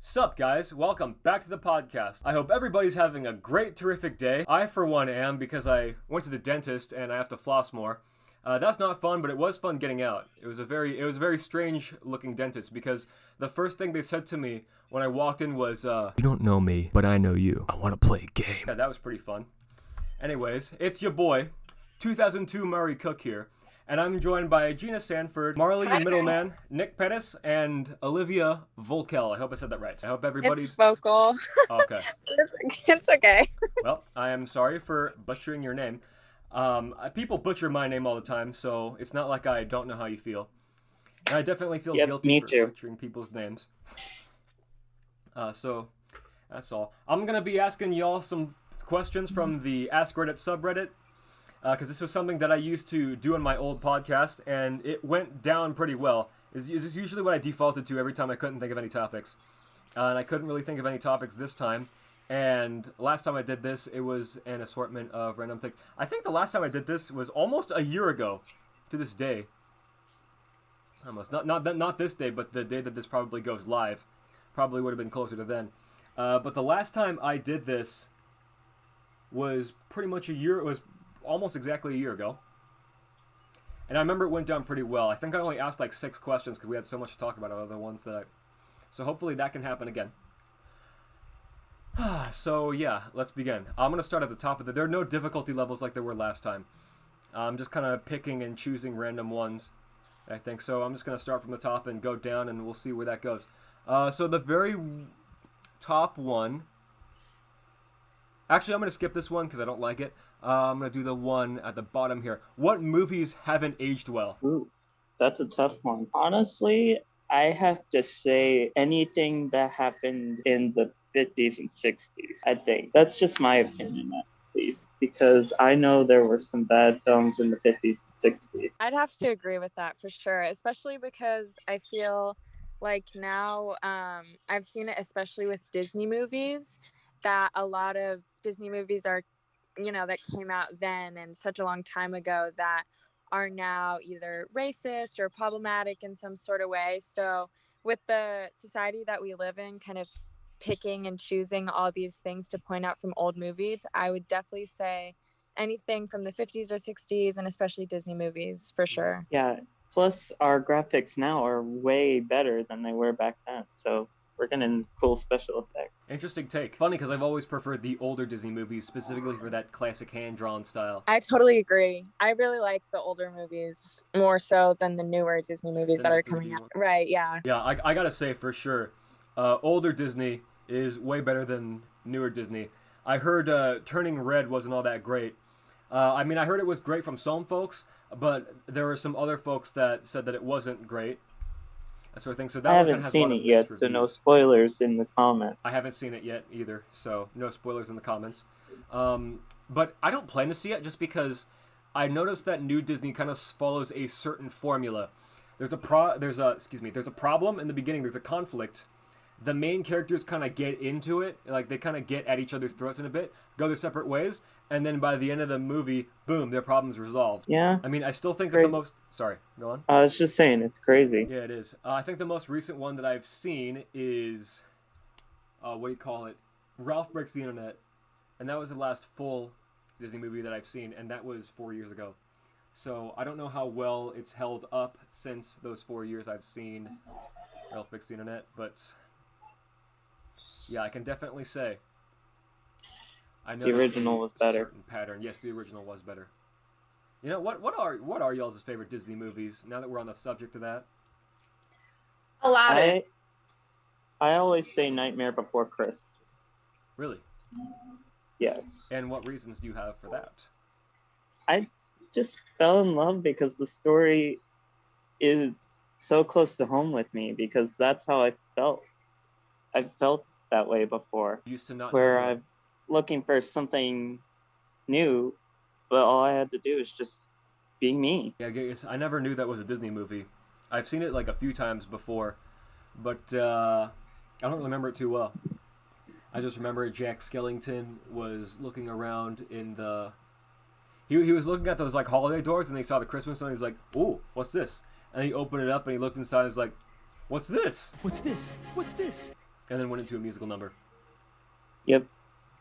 Sup guys, welcome back to the podcast. I hope everybody's having a great, terrific day. I for one am because I went to the dentist and I have to floss more. That's not fun, but it was fun getting out. It was a very strange looking dentist because the first thing they said to me when I walked in was, "You don't know me, but I know you. I want to play a game." Yeah, that was pretty fun. Anyways, it's your boy, 2002 Murray Cook here. And I'm joined by Gina Sanford, Marley and Mittleman, Nick Pettis, and Olivia Voelkel. I hope I said that right. I hope everybody's... It's Voelkel. Oh, okay. It's okay. Well, I am sorry for butchering your name. People butcher my name all the time, so it's not like I don't know how you feel. And I definitely feel guilty for butchering people's names. So, that's all. I'm going to be asking y'all some questions from the Ask Reddit subreddit. Because this was something that I used to do on my old podcast, and it went down pretty well. This is usually what I defaulted to every time I couldn't think of any topics. And I couldn't really think of any topics this time. And last time I did this, it was an assortment of random things. I think the last time I did this was almost a year ago to this day. Almost. Not this day, but the day that this probably goes live. Probably would have been closer to then. But the last time I did this was pretty much a year. It was almost exactly a year ago. And I remember it went down pretty well. I think I only asked like 6 questions because we had so much to talk about other ones that So hopefully that can happen again. So yeah, let's begin. I'm going to start at the top of there are no difficulty levels like there were last time. I'm just kind of picking and choosing random ones, I think. So I'm just going to start from the top and go down and we'll see where that goes. So the very top one... Actually, I'm going to skip this one because I don't like it. I'm going to do the one at the bottom here. What movies haven't aged well? Ooh, that's a tough one. Honestly, I have to say anything that happened in the 50s and 60s, I think. That's just my opinion, at least. Because I know there were some bad films in the 50s and 60s. I'd have to agree with that for sure, especially because I feel like now I've seen it, especially with Disney movies, that a lot of Disney movies are, that came out then and such a long time ago that are now either racist or problematic in some sort of way. So with the society that we live in, kind of picking and choosing all these things to point out from old movies, I would definitely say anything from the 50s or 60s, and especially Disney movies for sure. Yeah, plus our graphics now are way better than they were back then. So we're getting cool special effects. Interesting take. Funny because I've always preferred the older Disney movies, specifically for that classic hand-drawn style. I totally agree. I really like the older movies more so than the newer Disney movies that are coming out. Right, yeah. Yeah, I gotta say for sure, older Disney is way better than newer Disney. I heard Turning Red wasn't all that great. I heard it was great from some folks, but there were some other folks that said that it wasn't great. Sort of thing. So that I haven't seen it yet, so no spoilers in the comments. I haven't seen it yet either, so no spoilers in the comments. But I don't plan to see it just because I noticed that new Disney kind of follows a certain formula. There's a problem in the beginning. There's a conflict. The main characters kind of get into it, like they kind of get at each other's throats in a bit, go their separate ways, and then by the end of the movie, boom, their problem's resolved. Yeah. I still think that the most... Sorry, go on. I was just saying, it's crazy. Yeah, it is. I think the most recent one that I've seen is... Ralph Breaks the Internet. And that was the last full Disney movie that I've seen, and that was 4 years ago. So I don't know how well it's held up since those 4 years I've seen Ralph Breaks the Internet, but... Yeah, I can definitely say I know the original was better. Certain pattern. Yes, the original was better. You know what are y'all's favorite Disney movies? Now that we're on the subject of that, Aladdin. I always say Nightmare Before Christmas. Really? Yes. And what reasons do you have for that? I just fell in love because the story is so close to home with me because that's how I felt. I felt that way before, used to not where I'm looking for something new, but all I had to do is just be me. Yeah, I guess I never knew that was a Disney movie. I've seen it like a few times before, but I don't remember it too well. I just remember Jack Skellington was looking around in the... He was looking at those like holiday doors and he saw the Christmas one and he's like, "Ooh, what's this?" And he opened it up and he looked inside and was like, "What's this? What's this? What's this?" and then went into a musical number. Yep.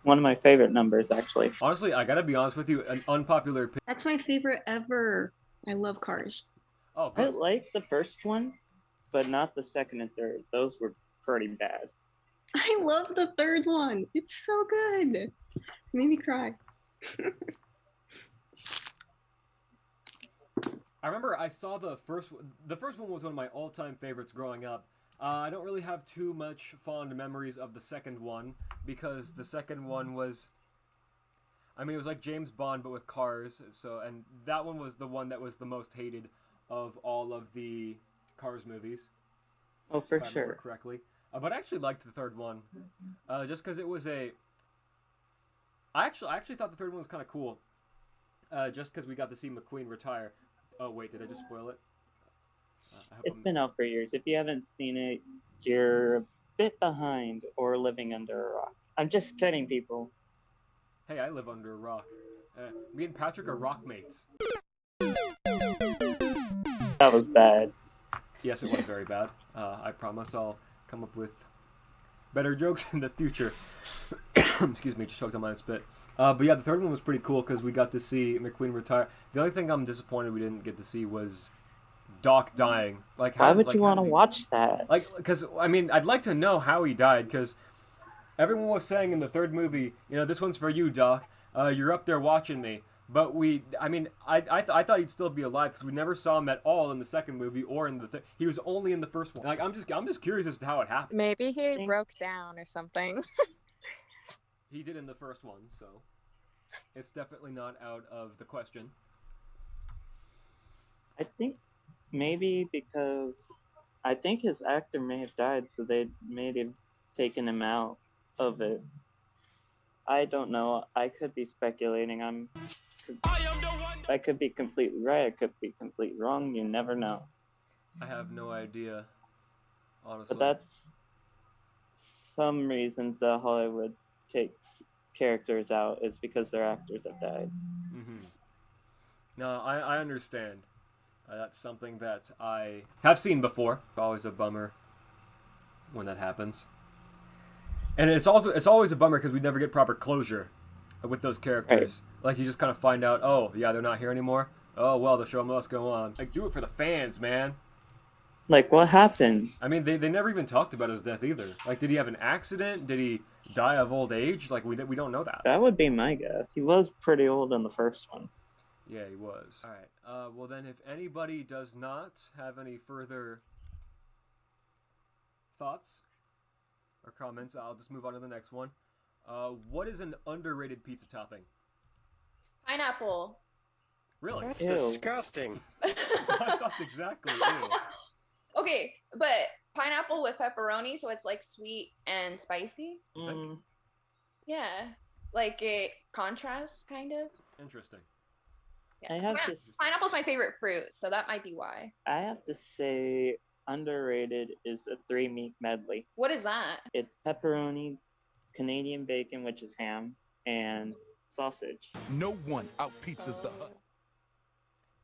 One of my favorite numbers, actually. Honestly, I gotta be honest with you, an unpopular opinion. That's my favorite ever. I love Cars. Oh, I good. like the first one, but not the second and third. Those were pretty bad. I love the third one. It's so good. It made me cry. I remember I saw the first one. The first one was one of my all-time favorites growing up. I don't really have too much fond memories of the second one because the second one was, I mean, it was like James Bond but with cars. So, and that one was the one that was the most hated of all of the Cars movies. Oh, for if I remember sure. correctly. But I actually liked the third one, just because it was a. I actually thought the third one was kind of cool, just because we got to see McQueen retire. Oh wait, did I just spoil it? It's been out for years. If you haven't seen it, you're a bit behind or living under a rock. I'm just kidding, people. Hey, I live under a rock. Me and Patrick are rock mates. That was bad. Yes, it was very bad. I promise I'll come up with better jokes in the future. Excuse me, just choked on my spit. But yeah, the third one was pretty cool because we got to see McQueen retire. The only thing I'm disappointed we didn't get to see was Doc dying. Like, Why would you want to watch that? Like, because I mean, I'd like to know how he died because everyone was saying in the third movie, you know, this one's for you, Doc. You're up there watching me. But I thought he'd still be alive because we never saw him at all in the second movie or in the he was only in the first one. Like, I'm just curious as to how it happened. Maybe he broke down or something. He did in the first one, so it's definitely not out of the question. I think maybe because I think his actor may have died, so they may have taken him out of it. I don't know. I could be speculating. I could be completely right. I could be completely wrong. You never know. I have no idea, honestly. But that's some reasons that Hollywood takes characters out is because their actors have died. Mm-hmm. No, I understand. That's something that I have seen before. It's always a bummer when that happens. And it's always a bummer because we never get proper closure with those characters. Right. Like, you just kind of find out, oh, yeah, they're not here anymore. Oh, well, the show must go on. Like, do it for the fans, man. Like, what happened? I mean, they never even talked about his death either. Like, did he have an accident? Did he die of old age? Like, we don't know that. That would be my guess. He was pretty old in the first one. Yeah, he was. All right. Well, then, if anybody does not have any further thoughts or comments, I'll just move on to the next one. What is an underrated pizza topping? Pineapple. Really? That's Ew. disgusting. I thought exactly. Ew. Okay, but pineapple with pepperoni, so it's like sweet and spicy. Mm, Yeah, like it contrasts kind of. Interesting. Yeah. I have to. Pineapple's my favorite fruit, so that might be why. I have to say, underrated is a 3-meat medley. What is that? It's pepperoni, Canadian bacon, which is ham, and sausage. No one out-pizzas the Hut.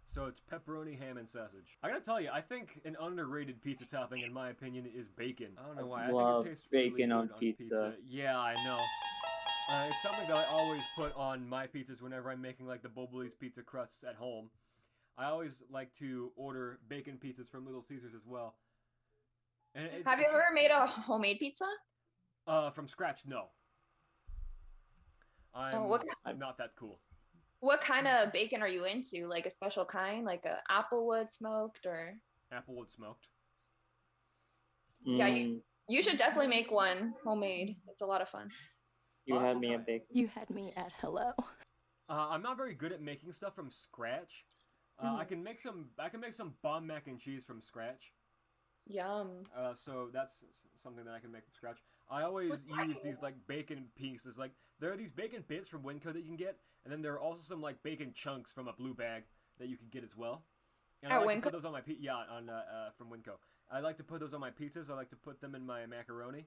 So it's pepperoni, ham, and sausage. I gotta tell you, I think an underrated pizza topping, in my opinion, is bacon. I don't know why. Love I think it tastes really bacon good on pizza. Yeah, I know. It's something that I always put on my pizzas whenever I'm making like the Bobli's pizza crusts at home. I always like to order bacon pizzas from Little Caesars as well. And Have you ever made a homemade pizza? From scratch? No. I'm not that cool. What kind of bacon are you into? Like a special kind, like a applewood smoked or? Applewood smoked. Yeah, you should definitely make one homemade. It's a lot of fun. You had me at bacon. You had me at hello. I'm not very good at making stuff from scratch. I can make some bomb mac and cheese from scratch. Yum. So that's something that I can make from scratch. I always use these like bacon pieces. Like, there are these bacon bits from Winco that you can get, and then there are also some like bacon chunks from a blue bag that you can get as well. And I like to put those on my from Winco. I like to put those on my pizzas. I like to put them in my macaroni,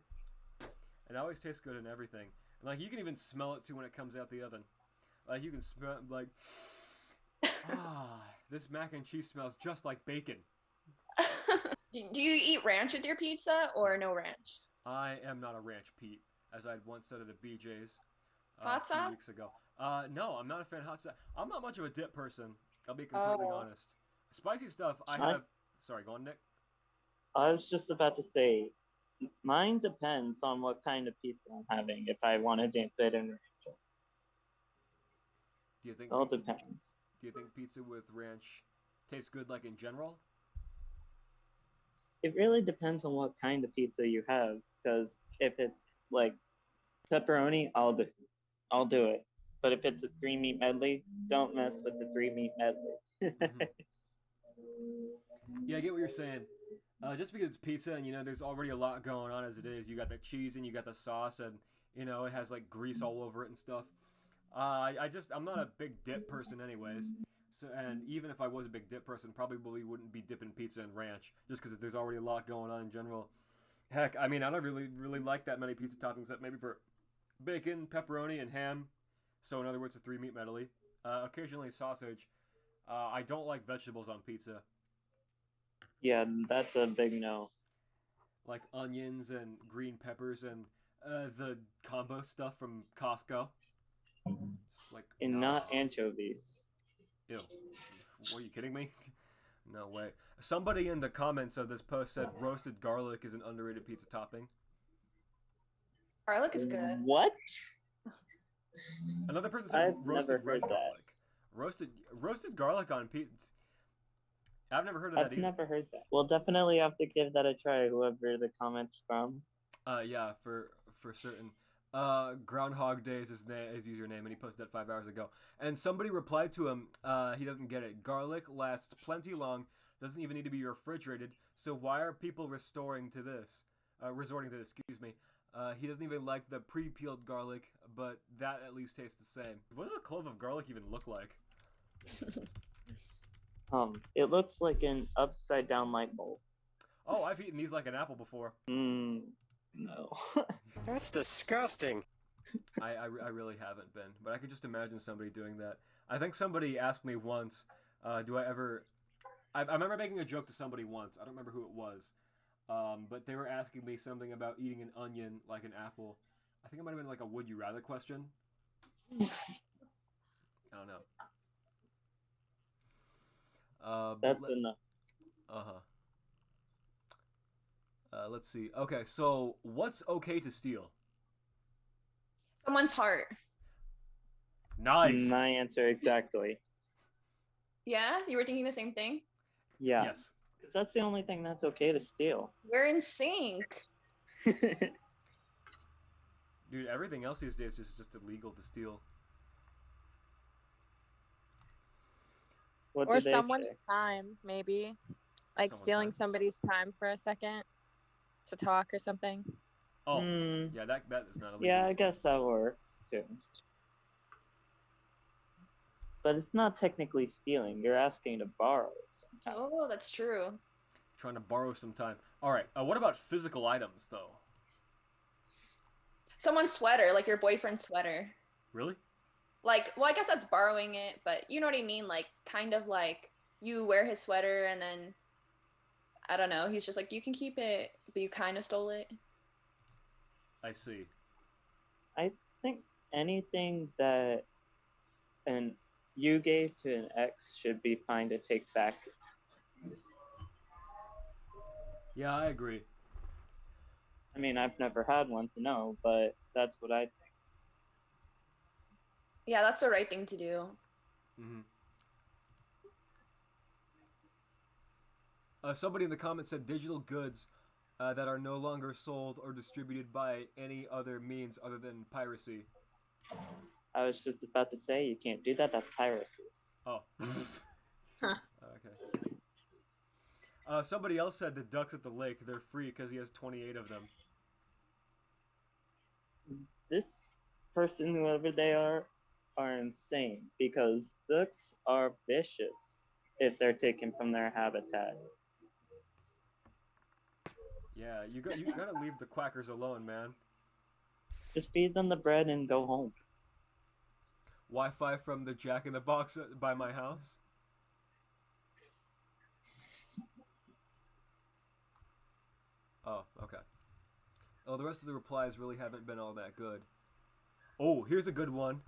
and it always tastes good in everything. And like, you can even smell it too when it comes out the oven. Like, you can smell like, this mac and cheese smells just like bacon. Do you eat ranch with your pizza or no ranch? I am not a ranch Pete, as I'd once said at a BJ's Hot a few sauce? weeks ago. No, I'm not a fan of hot sauce. I'm not much of a dip person. I'll be completely Oh. honest. Spicy stuff, I I- have. Sorry, go on, Nick. I was just about to say, mine depends on what kind of pizza I'm having. If I want to dip it in ranch, Do you think? it all pizza, depends. Do you think pizza with ranch tastes good, like in general? It really depends on what kind of pizza you have. Because if it's like pepperoni, I'll do it. But if it's a 3-meat medley, don't mess with the 3-meat medley. Mhm. Yeah, I get what you're saying. Just because it's pizza and there's already a lot going on as it is. You got the cheese and you got the sauce and it has like grease all over it and stuff. I'm not a big dip person anyways. So and even if I was a big dip person, probably wouldn't be dipping pizza in ranch just because there's already a lot going on in general. Heck, I mean I don't really like that many pizza toppings except maybe for bacon, pepperoni, and ham. So in other words, a 3-meat medley. Occasionally sausage. I don't like vegetables on pizza. Yeah, that's a big no. Like onions and green peppers and the combo stuff from Costco. Just like And no. not anchovies. Ew. Were you kidding me? No way. Somebody in the comments of this post said roasted garlic is an underrated pizza topping. Garlic is good. What? Another person said I've roasted never red heard that. garlic. Roasted garlic on pizza. I've never heard of that I've either. never heard that. We'll definitely have to give that a try, whoever the comment's from. Yeah, for certain. Groundhog Day is his username, and he posted that 5 hours ago. And somebody replied to him, he doesn't get it. Garlic lasts plenty long, doesn't even need to be refrigerated. So why are people resorting to this? Excuse me. He doesn't even like the pre-peeled garlic, but that at least tastes the same. What does a clove of garlic even look like? It looks like an upside down light bulb. Oh, I've eaten these like an apple before. No. That's disgusting. I really haven't been, but I could just imagine somebody doing that. I think somebody asked me once, do I ever... I remember making a joke to somebody once. I don't remember who it was. But they were asking me something about eating an onion like an apple. I think it might have been like a would you rather question. I don't know. That's enough. Uh-huh. Let's see. Okay, so what's okay to steal? Someone's heart. Nice. My answer exactly. Yeah? You were thinking the same thing? Yeah. Yes. Because that's the only thing that's okay to steal. We're in sync. Dude, everything else these days is just illegal to steal. What Or did they someone's say? time, maybe. Like Someone's stealing time. somebody's time for a second to talk or something. Oh, Hmm. yeah, that is not illegal. Yeah, I guess that works too. But it's not technically stealing. You're asking to borrow sometimes. Oh, that's true. Trying to borrow some time. All right. What about physical items, though? Someone's sweater, like your boyfriend's sweater. Really? Like, well, I guess that's borrowing it, but you know what I mean? Like, kind of like you wear his sweater and then, I don't know, he's just like, you can keep it, but you kind of stole it. I see. I think anything that you gave to an ex should be fine to take back. Yeah, I agree. I mean, I've never had one to know, but that's what I think. Yeah, that's the right thing to do. Mm-hmm. Somebody in the comments said digital goods that are no longer sold or distributed by any other means other than piracy. I was just about to say, you can't do that. That's piracy. Oh. Huh. Okay. Somebody else said the ducks at the lake, they're free because he has 28 of them. This person, whoever they are insane because ducks are vicious if they're taken from their habitat. Yeah, you gotta leave the quackers alone, man. Just feed them the bread and go home. Wi-Fi from the Jack in the Box by my house. Oh, okay. Oh, the rest of the replies really haven't been all that good. Oh, here's a good one.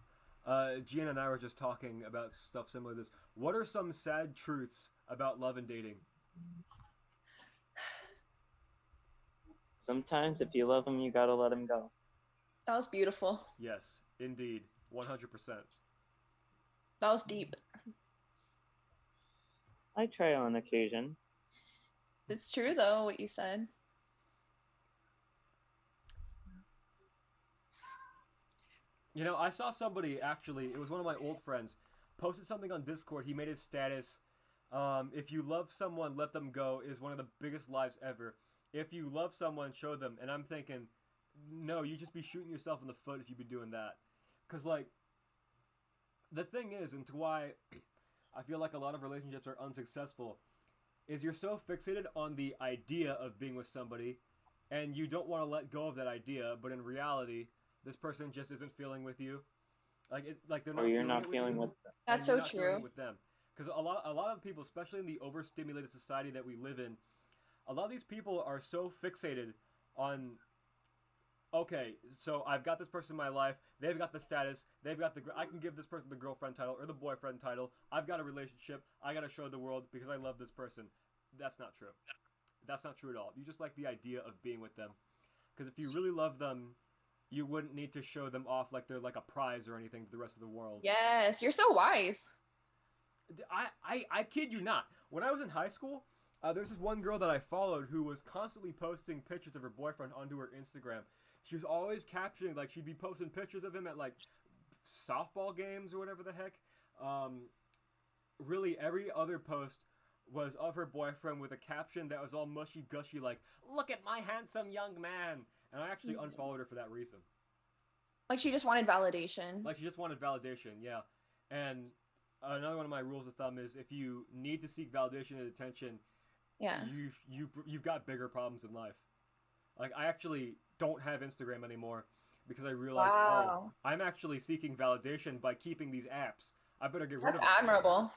Gina and I were just talking about stuff similar to this. What are some sad truths about love and dating? Sometimes if you love them, you gotta let them go. That was beautiful. Yes, indeed. 100%. That was deep. I try on occasion. It's true though, what you said. You know, I saw somebody, actually, it was one of my old friends, posted something on Discord. He made his status, if you love someone, let them go is one of the biggest lies ever. If you love someone, show them. And I'm thinking, no, you just be shooting yourself in the foot if you'd be doing that. Because, like, the thing is, and to why I feel like a lot of relationships are unsuccessful, is you're so fixated on the idea of being with somebody, and you don't want to let go of that idea, but in reality, this person just isn't feeling with you. Like they're not. Or you're not feeling with them. That's so true. With them, because a lot of people, especially in the overstimulated society that we live in, a lot of these people are so fixated on. Okay, so I've got this person in my life. They've got the status. They've got I can give this person the girlfriend title or the boyfriend title. I've got a relationship. I gotta show the world because I love this person. That's not true. That's not true at all. You just like the idea of being with them, because if you really love them, you wouldn't need to show them off like they're like a prize or anything to the rest of the world. Yes, you're so wise. I kid you not. When I was in high school, there's this one girl that I followed who was constantly posting pictures of her boyfriend onto her Instagram. She was always captioning, like, she'd be posting pictures of him at, like, softball games or whatever the heck. Really, every other post was of her boyfriend with a caption that was all mushy-gushy, like, look at my handsome young man. And I actually unfollowed her for that reason. Like she just wanted validation. Like she just wanted validation, yeah. And another one of my rules of thumb is if you need to seek validation and attention, yeah, you've got bigger problems in life. Like I actually don't have Instagram anymore because I realized, oh, I'm actually seeking validation by keeping these apps. I better get rid of them. That's admirable.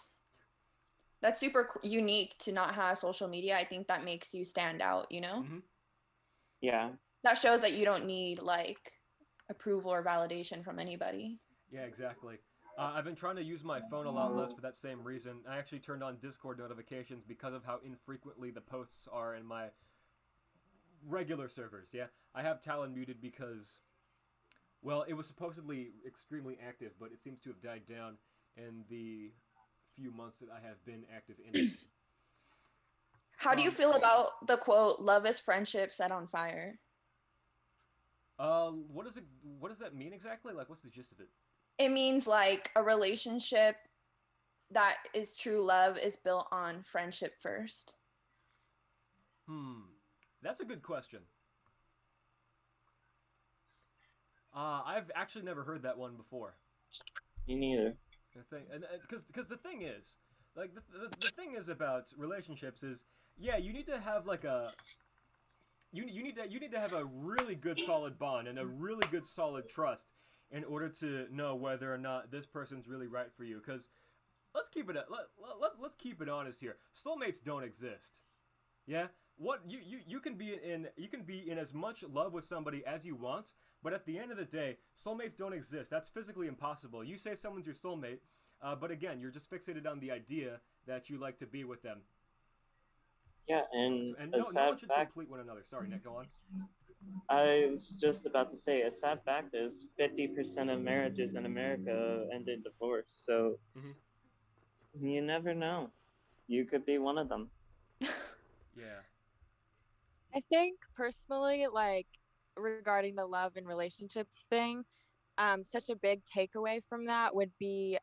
That's super unique to not have social media. I think that makes you stand out, you know? Mm-hmm. Yeah. That shows that you don't need, like, approval or validation from anybody. Yeah, exactly. I've been trying to use my phone a lot less for that same reason. I actually turned on Discord notifications because of how infrequently the posts are in my regular servers, yeah? I have Talon muted because, well, it was supposedly extremely active, but it seems to have died down in the few months that I have been active in it. How do you feel about the quote, love is friendship set on fire? What does that mean exactly? Like, what's the gist of it? It means, like, a relationship that is true love is built on friendship first. That's a good question. I've actually never heard that one before. Me neither. Because the thing is, like, the thing is about relationships is, yeah, you need to have like a you need to have a really good solid bond and a really good solid trust in order to know whether or not this person's really right for you. Because let's keep it honest here. Soulmates don't exist. Yeah, what you can be in as much love with somebody as you want, but at the end of the day, soulmates don't exist. That's physically impossible. You say someone's your soulmate, but again, you're just fixated on the idea that you like to be with them. Yeah, and no one should complete one another. Sorry, Nick, go on. I was just about to say, a sad fact is 50% of marriages in America end in divorce. So you never know. You could be one of them. Yeah. I think personally, like, regarding the love and relationships thing, such a big takeaway from that would be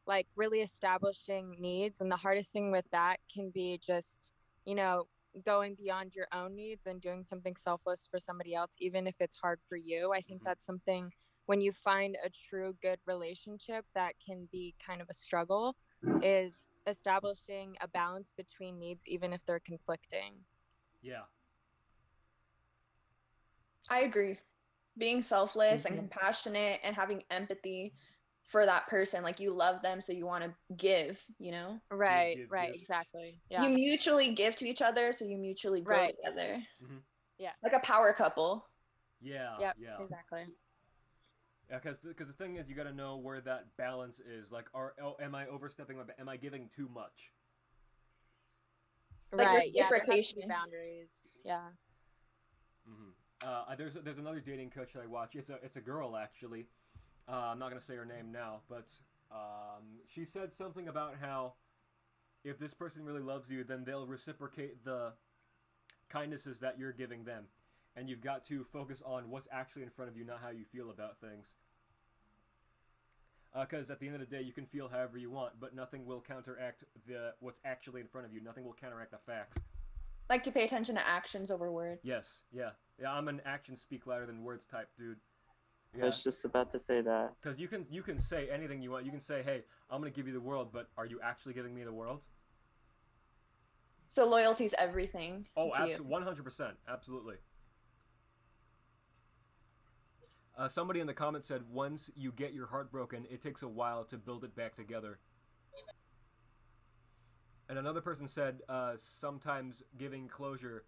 like really establishing needs. And the hardest thing with that can be just, you know, going beyond your own needs and doing something selfless for somebody else, even if it's hard for you. I think that's something when you find a true good relationship that can be kind of a struggle, is establishing a balance between needs, even if they're conflicting. Yeah. I agree. Being selfless and compassionate and having empathy for that person, like you love them, so you want to give, you know? Right, exactly. Yeah. You mutually give to each other, so you mutually grow together. Yeah. Like a power couple. Yeah, Yep. yeah. Exactly. Yeah, because the thing is, you got to know where that balance is. Like, am I overstepping? Am I giving too much? Like Right. Yeah. There has to be reciprocation. boundaries. Yeah. There's another dating coach that I watch. It's a girl actually. I'm not gonna say her name now, but she said something about how if this person really loves you, then they'll reciprocate the kindnesses that you're giving them, and you've got to focus on what's actually in front of you, not how you feel about things. Because at the end of the day, you can feel however you want, but nothing will counteract what's actually in front of you. Nothing will counteract the facts. Like to pay attention to actions over words. Yes, yeah. I'm an actions speak louder than words type dude. I was just about to say that. Because you can say anything you want. You can say, hey, I'm going to give you the world, but are you actually giving me the world? So loyalty's everything. Oh, to you. 100%. Absolutely. Somebody in the comments said, once you get your heart broken, it takes a while to build it back together. And another person said, sometimes giving closure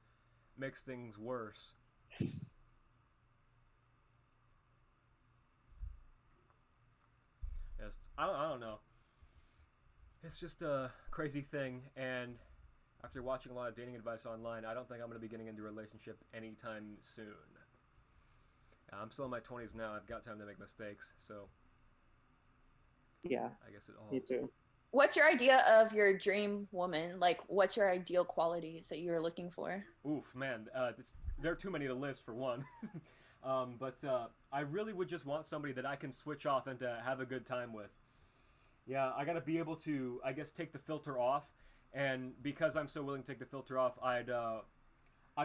makes things worse. Yes, I don't know. It's just a crazy thing, and after watching a lot of dating advice online, I don't think I'm going to be getting into a relationship anytime soon. I'm still in my 20s now. I've got time to make mistakes, so Yeah, I guess it all. me too. What's your idea of your dream woman? Like, what's your ideal qualities that you're looking for? Oof, man, there are too many to list for one. But I really would just want somebody that I can switch off and to have a good time with. Yeah, I gotta be able to, I guess, take the filter off, and because I'm so willing to take the filter off, I'd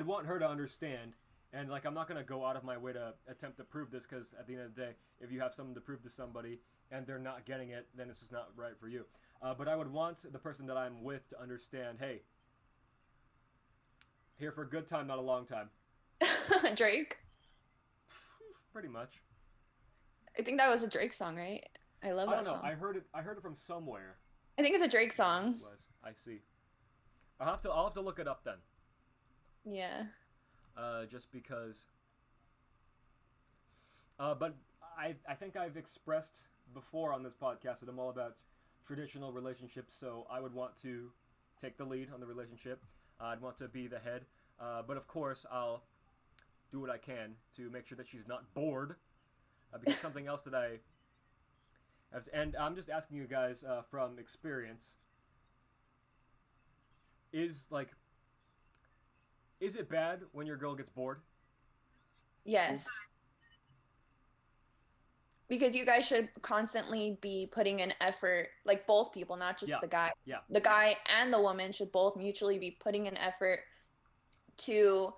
want her to understand. And like, I'm not gonna go out of my way to attempt to prove this, because at the end of the day, if you have something to prove to somebody and they're not getting it, then it's just not right for you. But I would want the person that I'm with to understand, hey, here for a good time, not a long time. Drake? Pretty much. I think that was a Drake song, right? I love that I don't know. song. I heard it from somewhere. I think it's a Drake song. It was. I see. I'll have to look it up then. Yeah. Just because. But I think I've expressed before on this podcast that I'm all about traditional relationships, so I would want to take the lead on the relationship. I'd want to be the head. But of course, I'll do what I can to make sure that she's not bored. Because something else that I have, and I'm just asking you guys from experience, is it bad when your girl gets bored? Yes. Because you guys should constantly be putting in effort, like both people, not just the guy. Yeah. The guy and the woman should both mutually be putting in effort to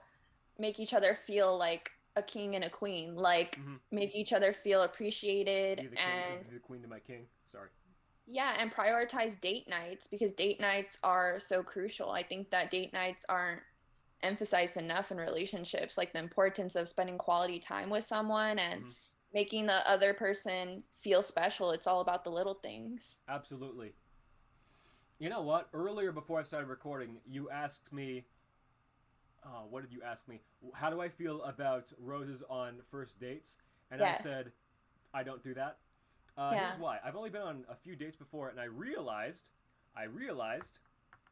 make each other feel like a king and a queen, like make each other feel appreciated Be the queen to my king. Sorry. Yeah, and prioritize date nights, because date nights are so crucial. I think that date nights aren't emphasized enough in relationships, like the importance of spending quality time with someone and making the other person feel special. It's all about the little things. Absolutely. You know what? Earlier, before I started recording, you asked me, what did you ask me? How do I feel about roses on first dates? And I said, I don't do that. Here's why. I've only been on a few dates before, and I realized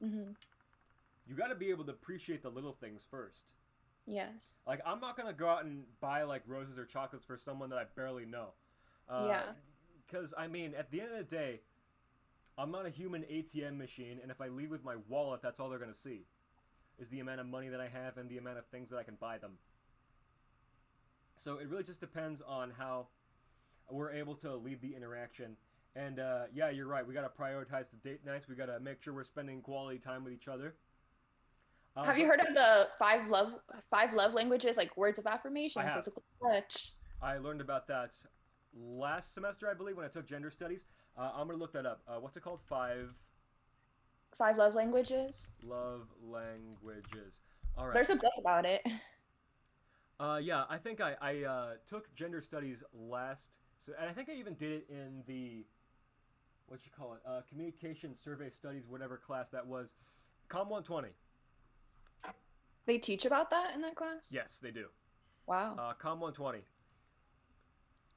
you got to be able to appreciate the little things first. Yes. Like, I'm not going to go out and buy, like, roses or chocolates for someone that I barely know. Because, I mean, at the end of the day, I'm not a human ATM machine, and if I leave with my wallet, that's all they're going to see, is the amount of money that I have and the amount of things that I can buy them. So it really just depends on how we're able to lead the interaction. And, yeah, you're right. We got to prioritize the date nights. We got to make sure we're spending quality time with each other. Have you heard of the five love languages, like words of affirmation, physical touch? I learned about that last semester, I believe, when I took gender studies. I'm going to look that up. What's it called? Five love languages? Love languages. All right. There's a book about it. Yeah, I think I took gender studies last, and I think I even did it in the, communication survey studies, whatever class that was, Com 120. They teach about that in that class? Yes, they do. Wow. Com 120.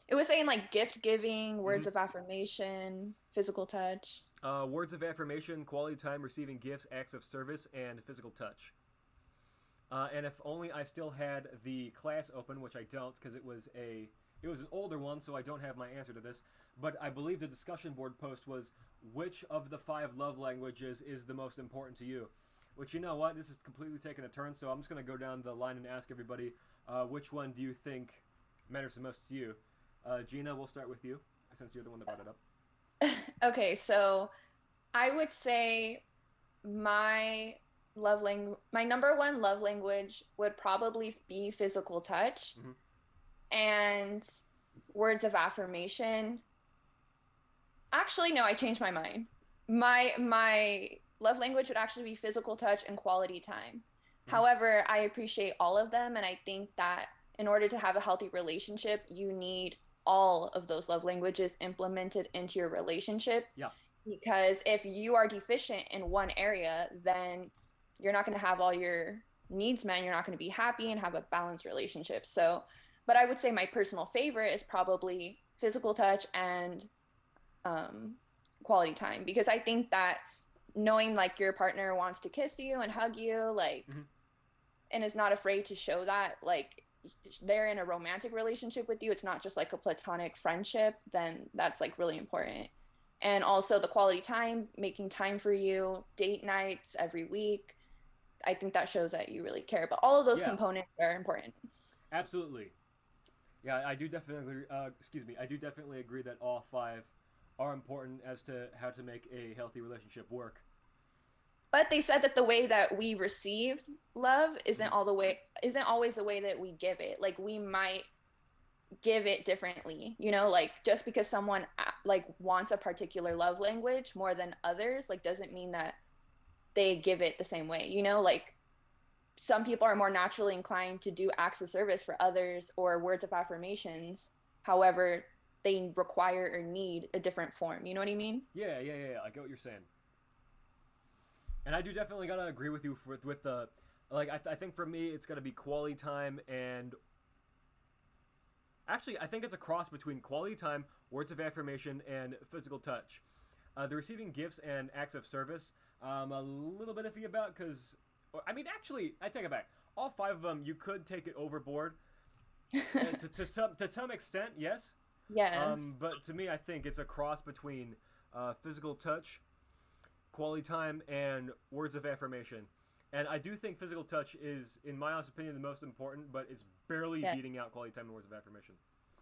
It was saying like gift giving, words of affirmation, physical touch. Words of affirmation, quality time, receiving gifts, acts of service, and physical touch. And if only I still had the class open, which I don't, because it was an older one, so I don't have my answer to this. But I believe the discussion board post was, which of the 5 love languages is the most important to you? Which, you know what, this is completely taking a turn, so I'm just going to go down the line and ask everybody, which one do you think matters the most to you? Gina, we'll start with you, since you're the one that brought it up. Okay, so I would say my number one love language would probably be physical touch and words of affirmation. Actually, no, I changed my mind. My love language would actually be physical touch and quality time. However, I appreciate all of them, and I think that in order to have a healthy relationship, you need all of those love languages implemented into your relationship. Yeah. Because if you are deficient in one area, then you're not going to have all your needs met. You're not going to be happy and have a balanced relationship. So, but I would say my personal favorite is probably physical touch and quality time, because I think that knowing like your partner wants to kiss you and hug you, like, and is not afraid to show that, like, they're in a romantic relationship with you, it's not just like a platonic friendship, then that's like really important. And also the quality time, making time for you, date nights every week. I think that shows that you really care. But all of those components are important. Absolutely. Yeah, I do definitely agree that all 5 are important as to how to make a healthy relationship work. But they said that the way that we receive love isn't always the way that we give it. Like, we might give it differently, you know, like just because someone like wants a particular love language more than others, like doesn't mean that they give it the same way, you know, like some people are more naturally inclined to do acts of service for others or words of affirmations. However, they require or need a different form. You know what I mean? Yeah. I get what you're saying. And I do definitely gotta agree with you with the, like, I think for me it's gotta be quality time and, actually I think it's a cross between quality time, words of affirmation, and physical touch. The receiving gifts and acts of service, I'm a little bit iffy about, because, I mean, actually, I take it back. All 5 of them, you could take it overboard. to some extent, yes. Yes. But to me, I think it's a cross between physical touch, quality time, and words of affirmation. And I do think physical touch is, in my honest opinion, the most important, but it's barely beating out quality time and words of affirmation.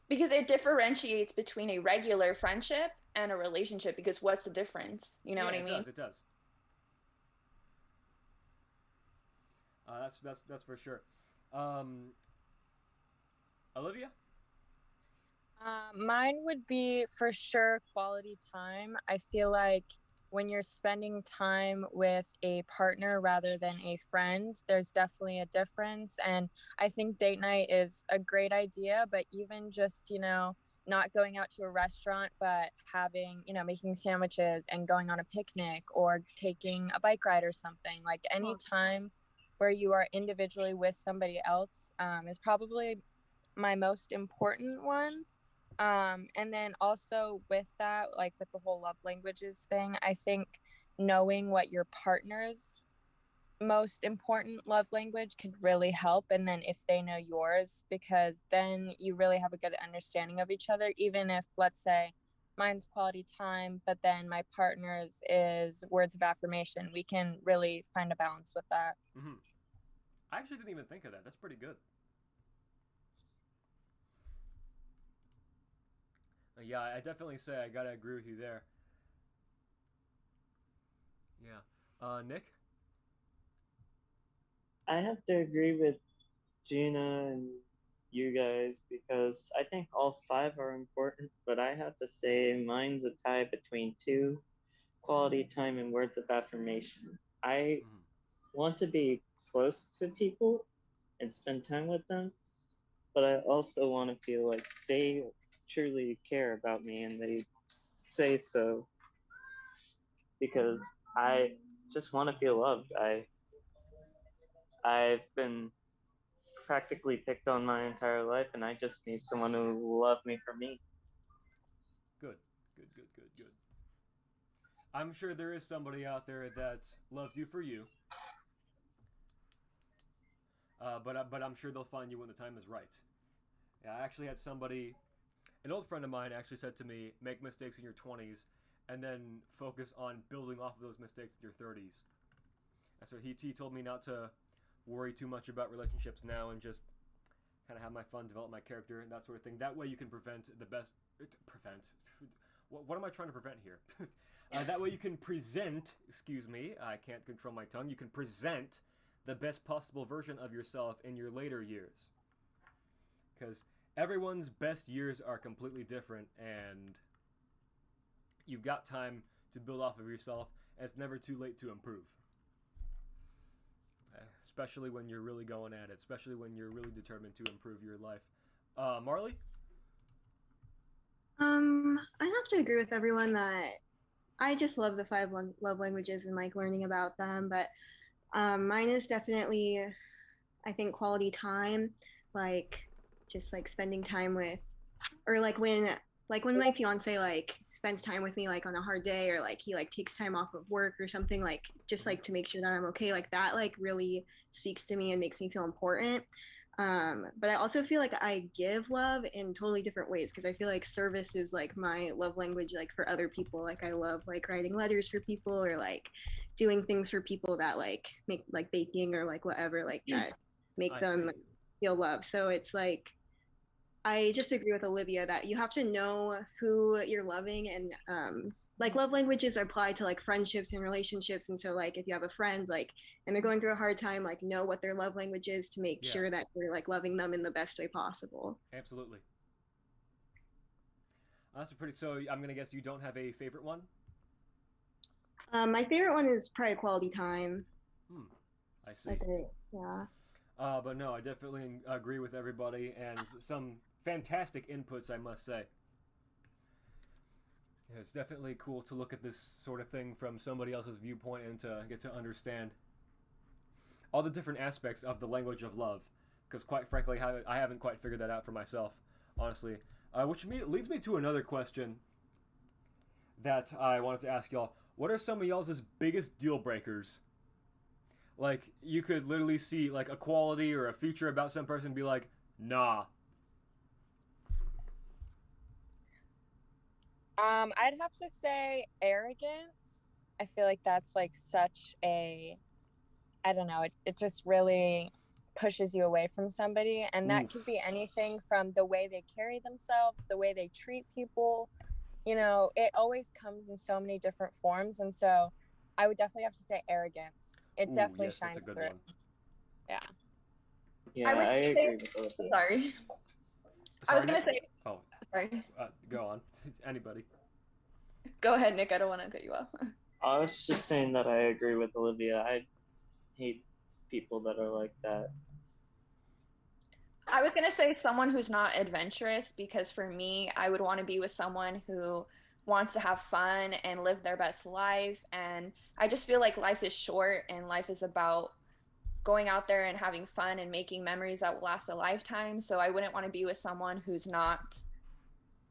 Because it differentiates between a regular friendship and a relationship, because what's the difference? You know what I mean? It does. That's for sure. Olivia? Mine would be for sure quality time. I feel like when you're spending time with a partner rather than a friend, there's definitely a difference. And I think date night is a great idea, but even just, you know, not going out to a restaurant, but having, you know, making sandwiches and going on a picnic or taking a bike ride or something, like any time where you are individually with somebody else is probably my most important one. And then also with that, like with the whole love languages thing, I think knowing what your partner's most important love language could really help. And then if they know yours, because then you really have a good understanding of each other, even if, let's say, mine's quality time, but then my partner's is words of affirmation, we can really find a balance with that. Mm-hmm. I actually didn't even think of that. That's pretty good. Yeah, I definitely say I gotta agree with you there. Yeah. Nick? I have to agree with Gina and you guys because I think all 5 are important, but I have to say mine's a tie between 2, quality time and words of affirmation. I want to be close to people and spend time with them, but I also want to feel like they truly care about me and they say so, because I just want to feel loved. I've been practically picked on my entire life, and I just need someone who will love me for me. Good. I'm sure there is somebody out there that loves you for you. But I'm sure they'll find you when the time is right. Yeah, I actually had somebody, an old friend of mine actually said to me, make mistakes in your 20s and then focus on building off of those mistakes in your 30s. That's what he told me, not to worry too much about relationships now and just kind of have my fun, develop my character and that sort of thing. That way you can prevent. What am I trying to prevent here? That way you can present, excuse me, I can't control my tongue, you can present the best possible version of yourself in your later years. Because everyone's best years are completely different, and you've got time to build off of yourself, and it's never too late to improve. Especially when you're really going at it, especially when you're really determined to improve your life. Marley? I have to agree with everyone that I just love the five love languages and like learning about them, but mine is definitely, I think, quality time, like just like spending time with, or like when my fiance like spends time with me like on a hard day, or like he like takes time off of work or something, like just like to make sure that I'm okay, like that like really speaks to me and makes me feel important. But I also feel like I give love in totally different ways, because I feel like service is like my love language, like for other people. Like I love like writing letters for people, or like doing things for people that like make, like baking or like whatever, like that make them feel love. So it's like, I just agree with Olivia that you have to know who you're loving, and like love languages apply to like friendships and relationships. And so like if you have a friend like and they're going through a hard time, like know what their love language is to make sure that you're like loving them in the best way possible. Absolutely. That's pretty. So I'm gonna guess you don't have a favorite one. My favorite one is probably quality time. I see. Okay, yeah. But no, I definitely agree with everybody, and some fantastic inputs, I must say. Yeah, it's definitely cool to look at this sort of thing from somebody else's viewpoint and to get to understand all the different aspects of the language of love. Because quite frankly, I haven't quite figured that out for myself, honestly. Which leads me to another question that I wanted to ask y'all. What are some of y'all's biggest deal breakers? Like, you could literally see like a quality or a feature about some person and be like, nah. I'd have to say arrogance. I feel like that's like such a, I don't know, it just really pushes you away from somebody. And that could be anything from the way they carry themselves, the way they treat people. You know, it always comes in so many different forms. And so I would definitely have to say arrogance. It definitely shines through. One. Yeah. Yeah, I agree with those. Sorry. I was going to say... Oh. Sorry. Go on. Anybody. Go ahead, Nick. I don't want to cut you off. I was just saying that I agree with Olivia. I hate people that are like that. I was going to say someone who's not adventurous, because for me, I would want to be with someone who wants to have fun and live their best life. And I just feel like life is short, and life is about going out there and having fun and making memories that will last a lifetime. So I wouldn't want to be with someone who's not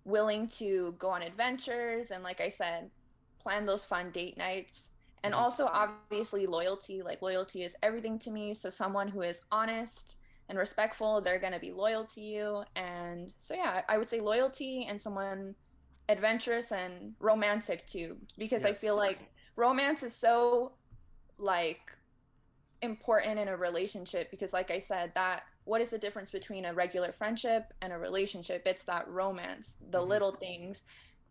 willing to go on adventures and, like I said, plan those fun date nights. And also obviously loyalty. Like, loyalty is everything to me. So someone who is honest and respectful, they're going to be loyal to you. And so yeah, I would say loyalty, and someone adventurous and romantic too, because I feel like romance is so like important in a relationship, because like I said, that what is the difference between a regular friendship and a relationship? It's that romance, the little things,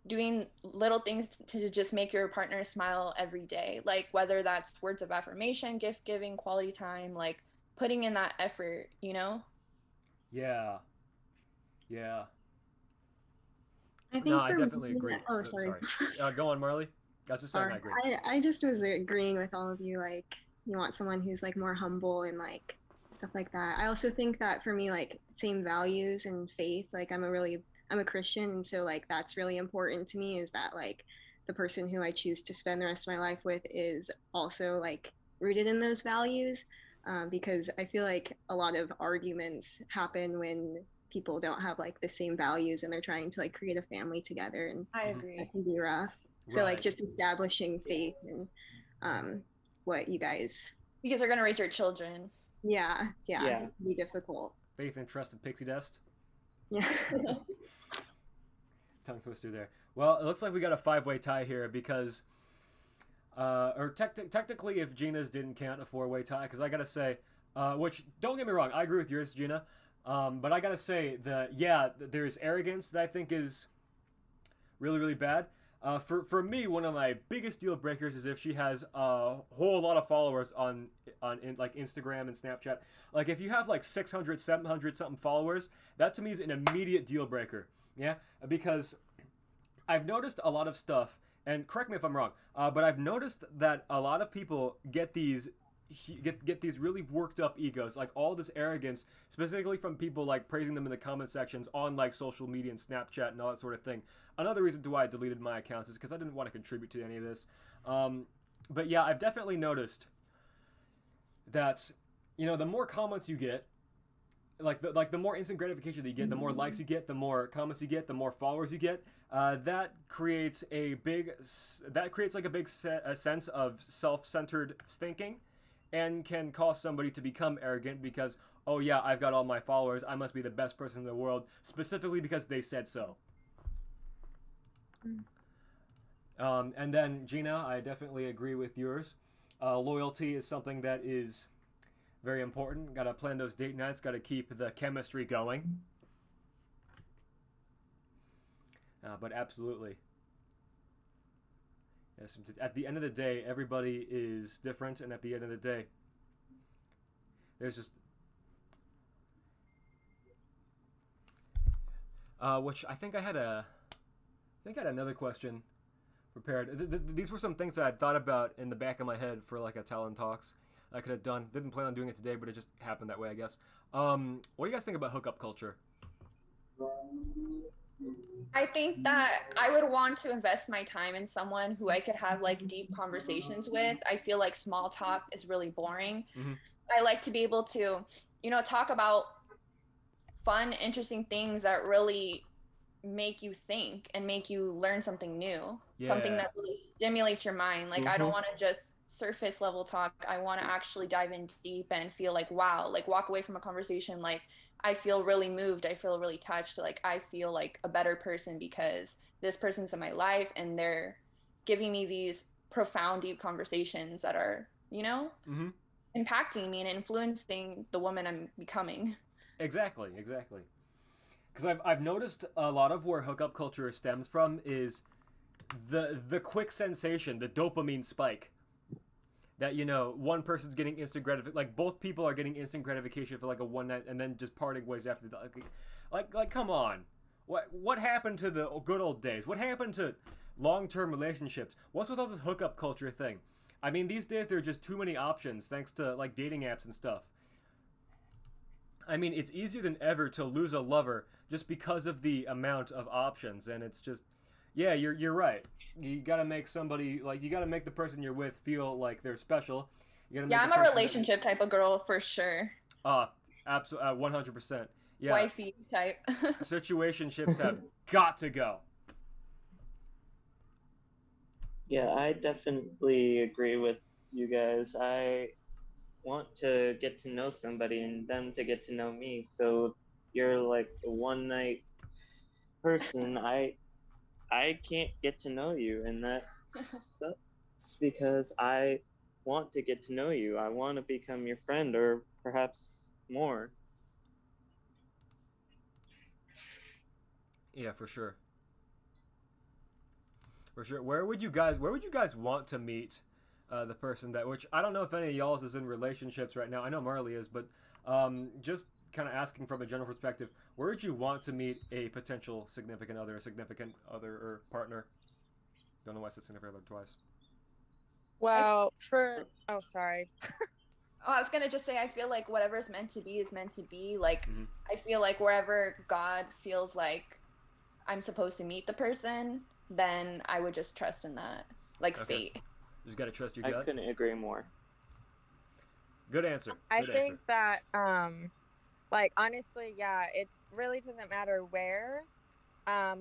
doing little things to just make your partner smile every day, like whether that's words of affirmation, gift giving, quality time, like putting in that effort, you know? Yeah. I think I definitely agree. Oh, sorry. Go on, Marley. I was just saying I agree. I just was agreeing with all of you. Like, you want someone who's like more humble and like stuff like that. I also think that for me, like same values and faith, like I'm a Christian, and so like that's really important to me, is that like the person who I choose to spend the rest of my life with is also like rooted in those values. because I feel like a lot of arguments happen when people don't have like the same values and they're trying to like create a family together, and I that agree. can be rough. So like Right. just establishing faith and what you guys, Because they're gonna raise your children. yeah, Yeah. it can be difficult. Faith and trust and pixie dust. Yeah. Tongue twister there. Well, it looks like we got a 5-way tie here because, technically, if Gina's didn't count, a 4-way tie. Because I gotta say, which don't get me wrong, I agree with yours, Gina. But I gotta say that there's arrogance that I think is really really bad. For me, one of my biggest deal breakers is if she has a whole lot of followers on like Instagram and Snapchat. Like if you have like 600, 700 something followers, that to me is an immediate deal breaker. Yeah, because I've noticed a lot of stuff, and correct me if I'm wrong, but I've noticed that a lot of people get these really worked up egos, like all this arrogance, specifically from people like praising them in the comment sections on like social media and Snapchat and all that sort of thing. Another reason why I deleted my accounts is because I didn't want to contribute to any of this. But yeah, I've definitely noticed that, you know, the more comments you get, the more instant gratification that you get, the more likes you get, the more comments you get, the more followers you get. That creates a big sense of self-centered thinking, and can cause somebody to become arrogant because, oh yeah, I've got all my followers, I must be the best person in the world, specifically because they said so. And then Gina, I definitely agree with yours. Loyalty is something that is very important. Got to plan those date nights. Got to keep the chemistry going. But absolutely. Yes, at the end of the day, everybody is different, and at the end of the day, there's just... which I think I had another question prepared. These were some things that I'd thought about in the back of my head for like a Talon Talks I could have done. Didn't plan on doing it today, but it just happened that way, I guess. What do you guys think about hookup culture? I think that I would want to invest my time in someone who I could have like deep conversations with. I feel like small talk is really boring. Mm-hmm. I like to be able to, talk about fun, interesting things that really make you think and make you learn something new. Yeah. Something that really stimulates your mind. Like, I don't want to just surface level talk. I want to actually dive in deep and feel like, wow, like walk away from a conversation like I feel really moved. I feel really touched. Like I feel like a better person because this person's in my life and they're giving me these profound, deep conversations that are, mm-hmm. impacting me and influencing the woman I'm becoming. Exactly. Because I've noticed a lot of where hookup culture stems from is the quick sensation, the dopamine spike. That, one person's getting instant gratification, like both people are getting instant gratification for like a one night and then just parting ways after that. Like come on. What happened to the good old days? What happened to long-term relationships? What's with all this hookup culture thing? I mean, these days there are just too many options thanks to like dating apps and stuff. I mean, it's easier than ever to lose a lover just because of the amount of options, and it's just, yeah, you're right. You gotta make somebody, like, you gotta make the person you're with feel like they're special. I'm a relationship type of girl for sure. Absolutely, 100%. Yeah. Wifey type. Situationships have got to go. Yeah, I definitely agree with you guys. I want to get to know somebody and them to get to know me. So you're like a one night person. I can't get to know you, and that sucks because I want to get to know you. I want to become your friend or perhaps more. Yeah, for sure. For sure. Where would you guys want to meet the person that, which I don't know if any of y'all is in relationships right now. I know Marley is, but just kind of asking from a general perspective, where would you want to meet a potential significant other or partner? Don't know why I said significant other twice. Well, sorry. I was gonna just say, I feel like whatever's meant to be is meant to be. Like, I feel like wherever God feels like I'm supposed to meet the person, then I would just trust in that, like fate. Just gotta trust your gut. I couldn't agree more. Good answer. I Good think answer. that, like, honestly, yeah, it really doesn't matter where.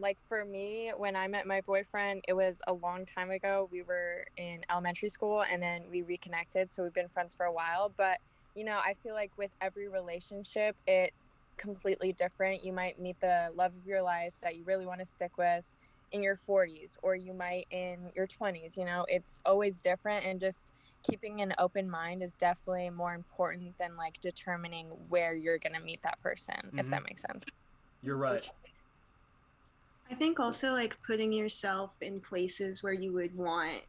Like for me, when I met my boyfriend, it was a long time ago. We were in elementary school and then we reconnected. So we've been friends for a while. But, you know, I feel like with every relationship, it's completely different. You might meet the love of your life that you really want to stick with in your 40s, or you might in your 20s. You know, it's always different. And just keeping an open mind is definitely more important than like determining where you're going to meet that person, if that makes sense. You're right. I think also like putting yourself in places where you would want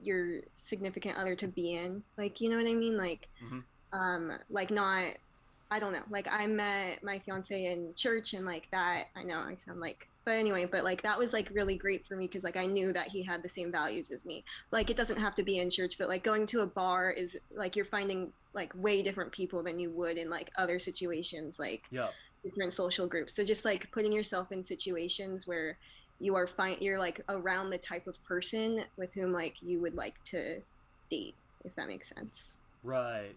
your significant other to be in, like, you know what I mean? Like, like not, I don't know, like I met my fiance in church and like that, I know I sound like, but anyway, but like that was like really great for me because like I knew that he had the same values as me. Like it doesn't have to be in church, but like going to a bar is like you're finding like way different people than you would in like other situations, like different social groups. So just like putting yourself in situations where you are you're like around the type of person with whom like you would like to date, if that makes sense. Right.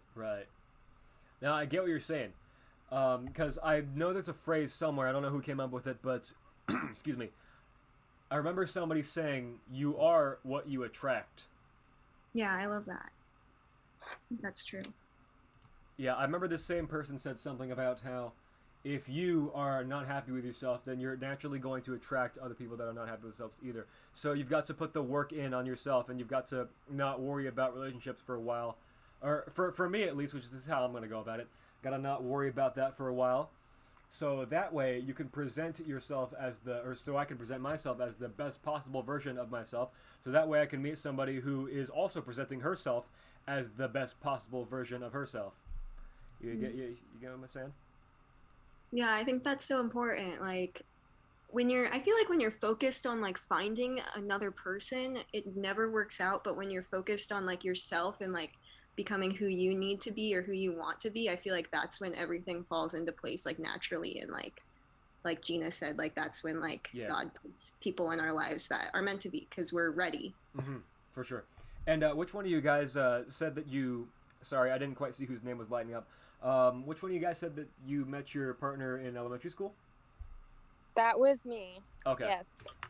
Now I get what you're saying, because I know there's a phrase somewhere. I don't know who came up with it, but excuse me. I remember somebody saying, "You are what you attract." Yeah, I love that. That's true. Yeah, I remember this same person said something about how if you are not happy with yourself, then you're naturally going to attract other people that are not happy with themselves either. So you've got to put the work in on yourself, and you've got to not worry about relationships for a while. Or for me at least, which is how I'm going to go about it. Got to not worry about that for a while. So that way you can present yourself as so I can present myself as the best possible version of myself. So that way I can meet somebody who is also presenting herself as the best possible version of herself. You get what I'm saying? Yeah, I think that's so important. Like I feel like when you're focused on like finding another person, it never works out. But when you're focused on like yourself and like becoming who you need to be or who you want to be, I feel like that's when everything falls into place like naturally. And like Gina said, like that's when like God puts people in our lives that are meant to be because we're ready. For sure. And which one of you guys said that you? Sorry, I didn't quite see whose name was lighting up. Which one of you guys said that you met your partner in elementary school? That was me. Okay. Yes.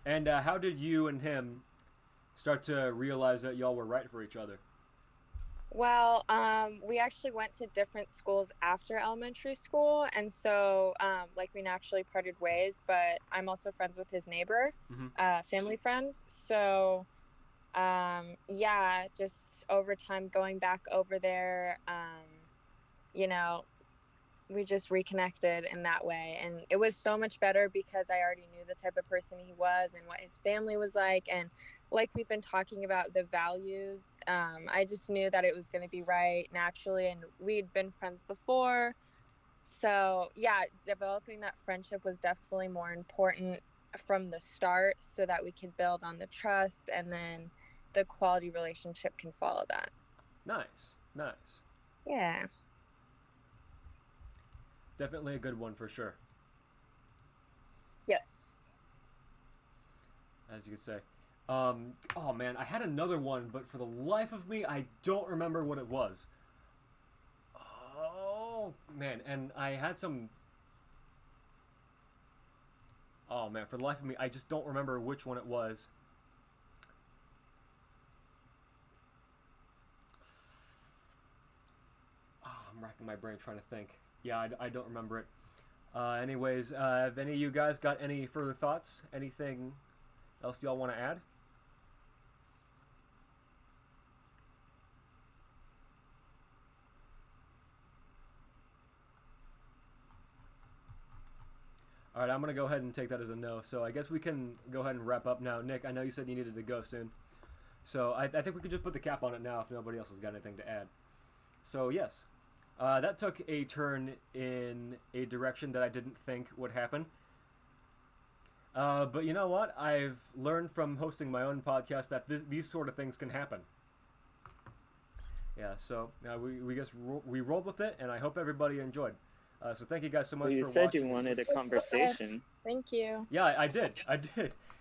And how did you and him start to realize that y'all were right for each other? Well, we actually went to different schools after elementary school, and so like we naturally parted ways. But I'm also friends with his neighbor, family friends. So yeah, just over time going back over there, you know, we just reconnected in that way, and it was so much better because I already knew the type of person he was and what his family was like, and like we've been talking about the values, I just knew that it was going to be right naturally, and we'd been friends before. So yeah, developing that friendship was definitely more important from the start so that we could build on the trust, and then the quality relationship can follow that. Nice. Yeah. Definitely a good one for sure. Yes. As you could say. Oh man, I had another one, but for the life of me, I don't remember what it was. Oh man, and I had some. Oh man, for the life of me, I just don't remember which one it was. Oh, I'm racking my brain trying to think. Yeah, I don't remember it. Anyways, have any of you guys got any further thoughts? Anything else y'all want to add? All right, I'm going to go ahead and take that as a no. So I guess we can go ahead and wrap up now. Nick, I know you said you needed to go soon. So I think we could just put the cap on it now if nobody else has got anything to add. So yes, that took a turn in a direction that I didn't think would happen. But you know what? I've learned from hosting my own podcast that these sort of things can happen. Yeah, so we rolled with it, and I hope everybody enjoyed. So thank you guys so much for watching. You said you wanted a conversation. Yes, thank you. Yeah, I did.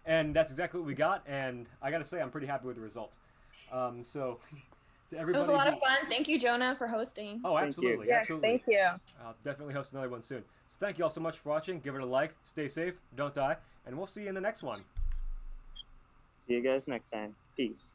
And that's exactly what we got, and I gotta say, I'm pretty happy with the results. So to It everybody. was a lot of fun. Thank you, Jonah, for hosting. Oh, Thank you. absolutely. Yes, Absolutely. thank you. I'll definitely host another one soon. So thank you all so much for watching. Give it a like. Stay safe. Don't die. And we'll see you in the next one. See you guys next time. Peace.